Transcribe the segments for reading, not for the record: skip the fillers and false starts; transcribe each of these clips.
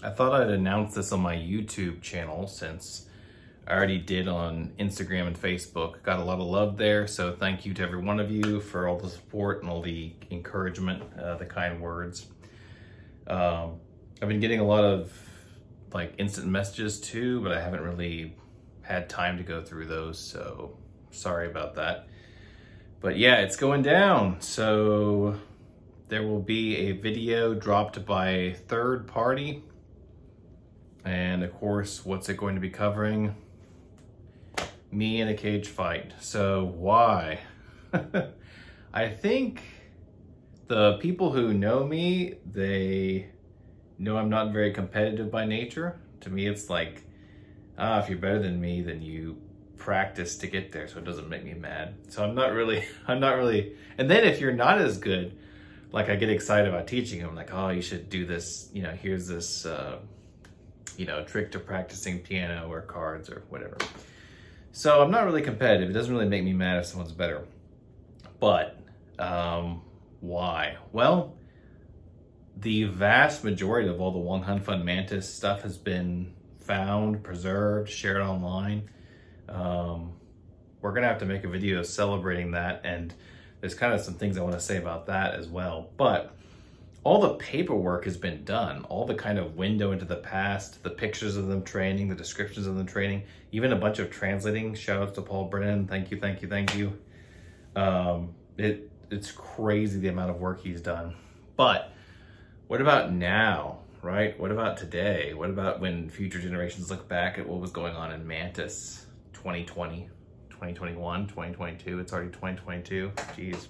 I thought I'd announce this on my YouTube channel since I already did on Instagram and Facebook. Got a lot of love there, so thank you to every one of you for all the support and all the encouragement, the kind words. I've been getting a lot of like instant messages too, but I haven't really had time to go through those, so sorry about that. But yeah, it's going down. So there will be a video dropped by a third party. And of course, what's it going to be covering? Me in a cage fight. So why? I think the people who know me, they know I'm not very competitive by nature. To me, it's like, if you're better than me, then you practice to get there, so it doesn't make me mad. So I'm not really, and then if you're not as good, like I get excited about teaching them, like, oh, you should do this, you know, here's this, trick to practicing piano or cards or whatever. So I'm not really competitive. It doesn't really make me mad if someone's better. But why? Well, the vast majority of all the Wong Hun Fun Mantis stuff has been found, preserved, shared online. We're gonna have to make a video celebrating that, and there's kind of some things I want to say about that as well. But all the paperwork has been done, all the kind of window into the past, the pictures of them training, the descriptions of them training, even a bunch of translating. Shout out to Paul Brennan. Thank you, thank you, thank you. It's crazy the amount of work he's done. But what about now, right? What about today? What about when future generations look back at what was going on in Mantis 2020, 2021, 2022? It's already 2022, geez.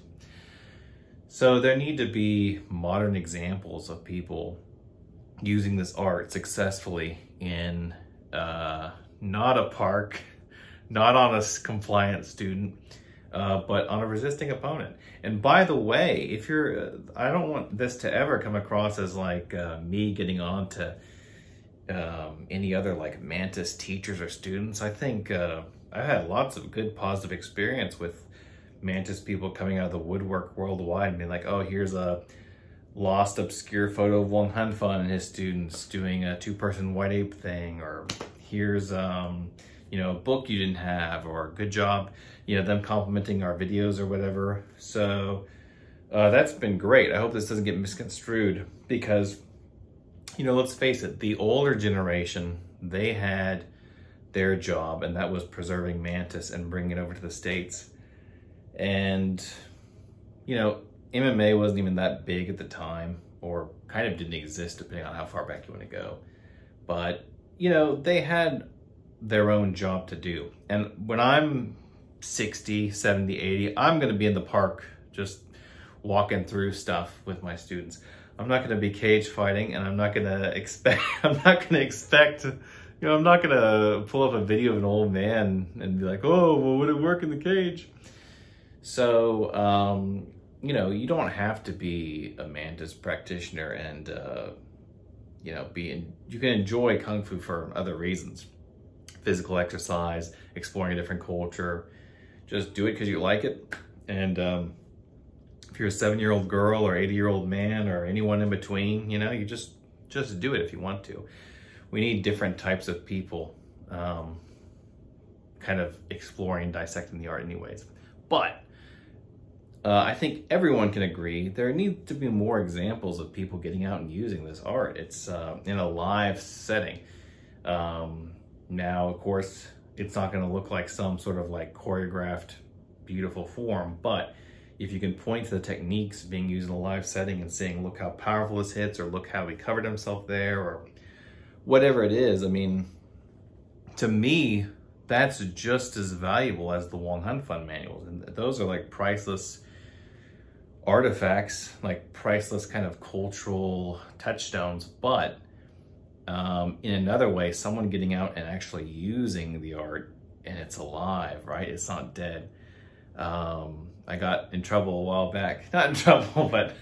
So there need to be modern examples of people using this art successfully in not a park, not on a compliant student, but on a resisting opponent. And by the way, if you're, I don't want this to ever come across as like me getting on to any other like Mantis teachers or students. I think I've had lots of good positive experience with Mantis people coming out of the woodwork worldwide and being like, oh, here's a lost obscure photo of Wong Hun Fun and his students doing a two-person white ape thing, or here's a book you didn't have, or good job, them complimenting our videos or whatever. So that's been great. I hope this doesn't get misconstrued, because let's face it, the older generation, they had their job, and that was preserving Mantis and bringing it over to the States. And, MMA wasn't even that big at the time, or kind of didn't exist depending on how far back you want to go. But, they had their own job to do. And when I'm 60, 70, 80, I'm going to be in the park just walking through stuff with my students. I'm not going to be cage fighting, and I'm not going to expect, I'm not going to pull up a video of an old man and be like, oh, well, would it work in the cage? So, you don't have to be a Mantis practitioner and, you can enjoy Kung Fu for other reasons. Physical exercise, exploring a different culture. Just do it because you like it. And if you're a 7-year-old girl or 80-year-old man or anyone in between, you just do it if you want to. We need different types of people kind of exploring and dissecting the art anyways. But I think everyone can agree there need to be more examples of people getting out and using this art. It's in a live setting. Now, of course, it's not going to look like some sort of like choreographed, beautiful form, but if you can point to the techniques being used in a live setting and saying, look how powerful this hits, or look how he covered himself there, or whatever it is, I mean, to me, that's just as valuable as the Wong Hun Fun manuals. And those are like priceless artifacts, like priceless kind of cultural touchstones. But in another way, someone getting out and actually using the art, and it's alive, right? It's not dead. I got in trouble a while back. Not in trouble, but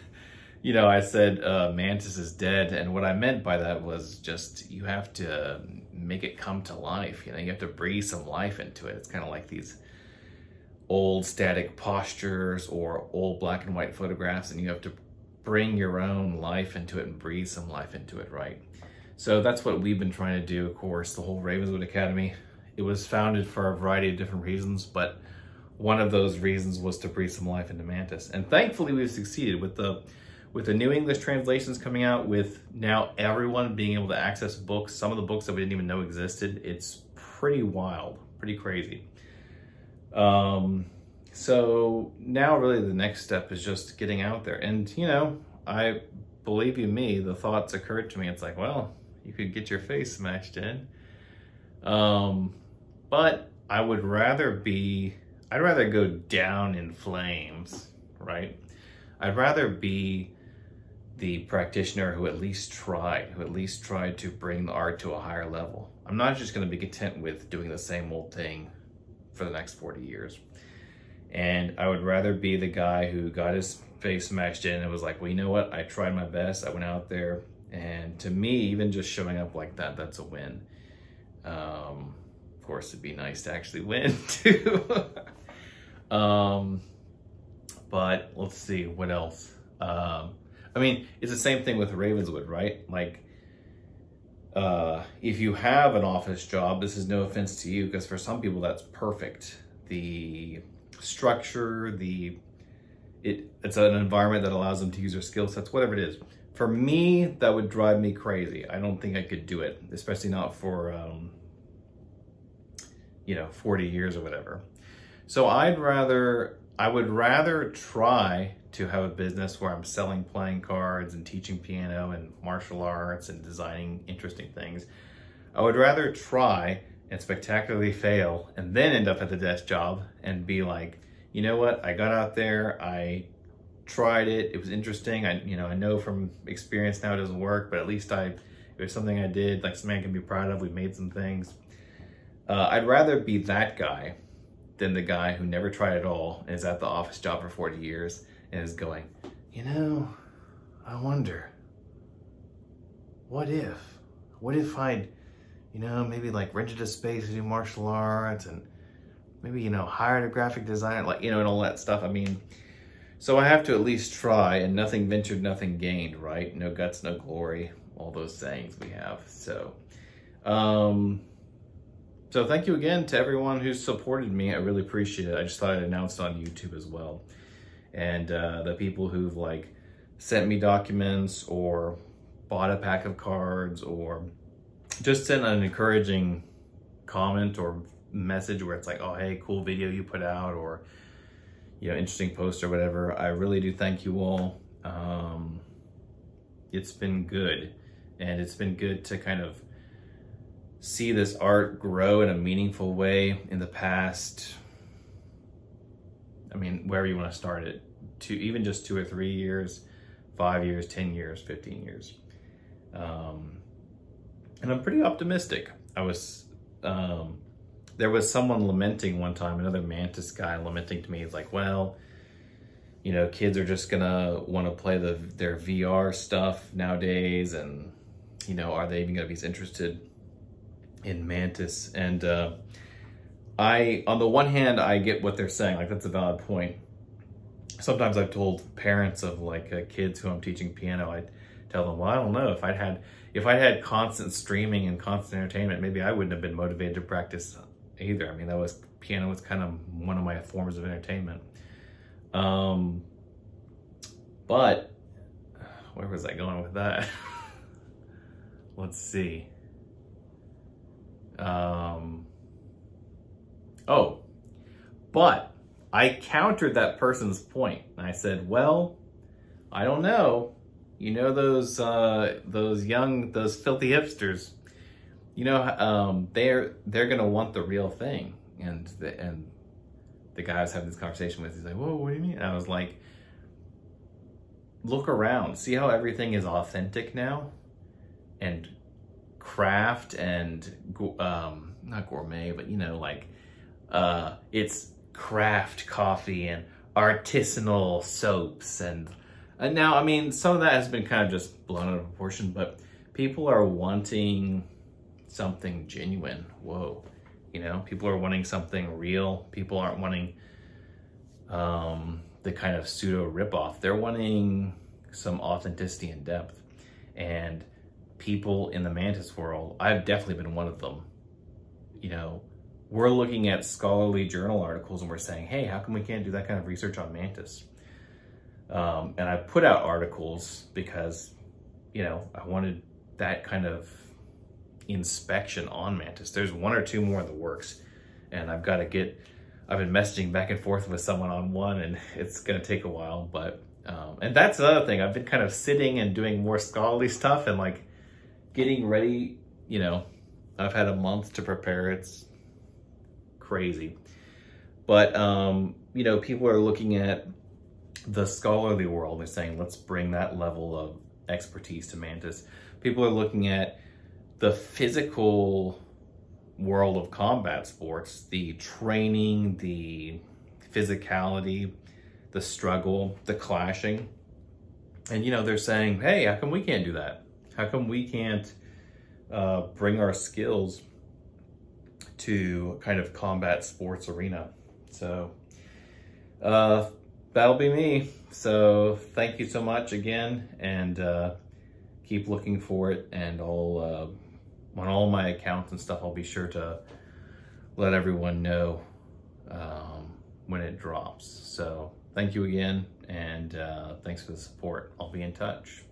I said Mantis is dead, and what I meant by that was just you have to make it come to life. You have to breathe some life into it. It's kind of like these old static postures or old black and white photographs, and you have to bring your own life into it and breathe some life into it, right? So that's what we've been trying to do, of course, the whole Ravenswood Academy. It was founded for a variety of different reasons, but one of those reasons was to breathe some life into Mantis. And thankfully we've succeeded with the new English translations coming out, with now everyone being able to access books, some of the books that we didn't even know existed. It's pretty wild, pretty crazy. So now really the next step is just getting out there. And you know, I believe you me, the thoughts occurred to me. It's like, well, you could get your face smashed in. But I'd rather go down in flames, right? I'd rather be the practitioner who at least tried to bring the art to a higher level. I'm not just going to be content with doing the same old thing for the next 40 years. And I would rather be the guy who got his face smashed in and was like, well, you know what? I tried my best. I went out there. And to me, even just showing up like that, that's a win. Of course, it'd be nice to actually win too. But let's see, what else? I mean, it's the same thing with Ravenswood, right? Like, if you have an office job, this is no offense to you, because for some people that's perfect. The structure, it's an environment that allows them to use their skill sets, whatever it is. For me, that would drive me crazy. I don't think I could do it, especially not for, 40 years or whatever. So I would rather try to have a business where I'm selling playing cards and teaching piano and martial arts and designing interesting things. I would rather try and spectacularly fail and then end up at the desk job and be like, you know what, I got out there, I tried it, it was interesting. I know from experience now it doesn't work, but at least it was something I did, like something I can be proud of. We made some things. I'd rather be that guy than the guy who never tried at all and is at the office job for 40 years and is going, I wonder, what if I'd, maybe like rented a space to do martial arts and maybe, hired a graphic designer, and all that stuff. I mean, so I have to at least try, and nothing ventured, nothing gained, right? No guts, no glory, all those sayings we have. So, so thank you again to everyone who's supported me. I really appreciate it. I just thought I'd announce on YouTube as well. And the people who've sent me documents or bought a pack of cards or just sent an encouraging comment or message where it's like, oh, hey, cool video you put out, or, interesting post or whatever. I really do thank you all. It's been good. And it's been good to kind of see this art grow in a meaningful way in the past, wherever you want to start it, to even just 2 or 3 years, 5 years, 10 years, 15 years. And I'm pretty optimistic. There was someone lamenting one time, another Mantis guy lamenting to me. He's like, well, kids are just gonna want to play their VR stuff nowadays, and, are they even gonna be as interested in Mantis? And on the one hand, I get what they're saying, that's a valid point. Sometimes I've told parents of kids who I'm teaching piano, I tell them, well, I don't know, if I'd had constant streaming and constant entertainment, maybe I wouldn't have been motivated to practice either. Piano was kind of one of my forms of entertainment. But where was I going with that? Let's see. But I countered that person's point. And I said, well, I don't know. Those filthy hipsters, they're gonna want the real thing. And the guy I was having this conversation with, he's like, whoa, what do you mean? And I was like, look around, see how everything is authentic now, and craft and not gourmet, but it's craft coffee and artisanal soaps, and now some of that has been kind of just blown out of proportion, but people are wanting something genuine. Whoa, people are wanting something real. People aren't wanting the kind of pseudo ripoff. They're wanting some authenticity and depth, and people in the Mantis world, I've definitely been one of them. You know, we're looking at scholarly journal articles and we're saying, hey, how come we can't do that kind of research on Mantis? And I put out articles because, you know, I wanted that kind of inspection on Mantis. There's one or two more in the works, and I've been messaging back and forth with someone on one, and it's going to take a while, but, and that's another thing. I've been kind of sitting and doing more scholarly stuff and like getting ready, you know, I've had a month to prepare. It's crazy. But, you know, people are looking at the scholarly world. They're saying, let's bring that level of expertise to Mantis. People are looking at the physical world of combat sports, the training, the physicality, the struggle, the clashing. And, you know, they're saying, hey, how come we can't do that? How come we can't bring our skills to kind of combat sports arena? So that'll be me. So thank you so much again, and keep looking for it. And I'll on all my accounts and stuff, I'll be sure to let everyone know when it drops. So thank you again, and thanks for the support. I'll be in touch.